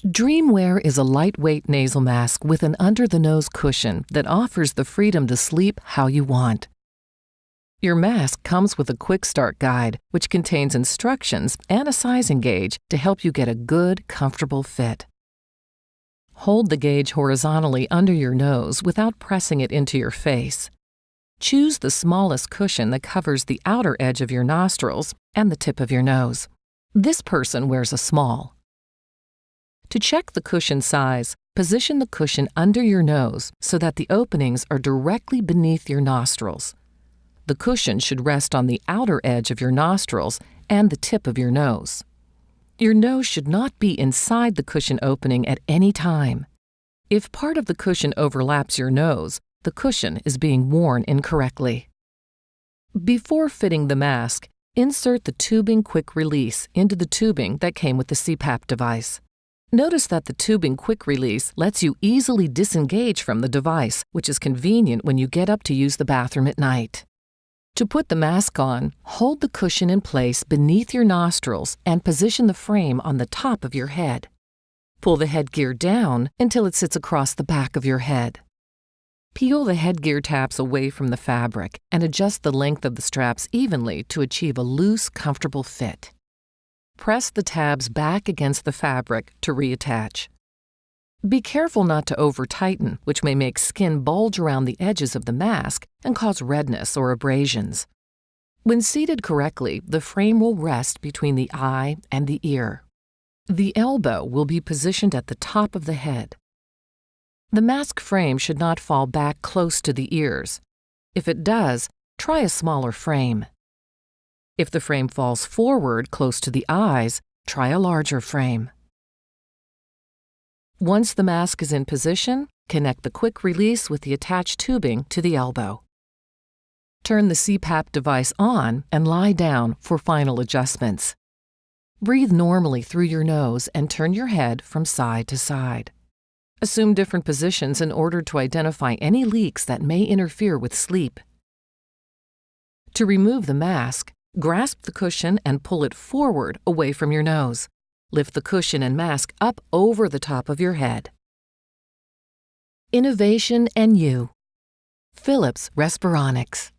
DreamWear is a lightweight nasal mask with an under-the-nose cushion that offers the freedom to sleep how you want. Your mask comes with a quick start guide, which contains instructions and a sizing gauge to help you get a good, comfortable fit. Hold the gauge horizontally under your nose without pressing it into your face. Choose the smallest cushion that covers the outer edge of your nostrils and the tip of your nose. This person wears a small. To check the cushion size, position the cushion under your nose so that the openings are directly beneath your nostrils. The cushion should rest on the outer edge of your nostrils and the tip of your nose. Your nose should not be inside the cushion opening at any time. If part of the cushion overlaps your nose, the cushion is being worn incorrectly. Before fitting the mask, insert the tubing quick release into the tubing that came with the CPAP device. Notice that the tubing quick release lets you easily disengage from the device, which is convenient when you get up to use the bathroom at night. To put the mask on, hold the cushion in place beneath your nostrils and position the frame on the top of your head. Pull the headgear down until it sits across the back of your head. Peel the headgear tabs away from the fabric and adjust the length of the straps evenly to achieve a loose, comfortable fit. Press the tabs back against the fabric to reattach. Be careful not to over-tighten, which may make skin bulge around the edges of the mask and cause redness or abrasions. When seated correctly, the frame will rest between the eye and the ear. The elbow will be positioned at the top of the head. The mask frame should not fall back close to the ears. If it does, try a smaller frame. If the frame falls forward close to the eyes, try a larger frame. Once the mask is in position, connect the quick release with the attached tubing to the elbow. Turn the CPAP device on and lie down for final adjustments. Breathe normally through your nose and turn your head from side to side. Assume different positions in order to identify any leaks that may interfere with sleep. To remove the mask, grasp the cushion and pull it forward away from your nose. Lift the cushion and mask up over the top of your head. Innovation and you. Philips Respironics.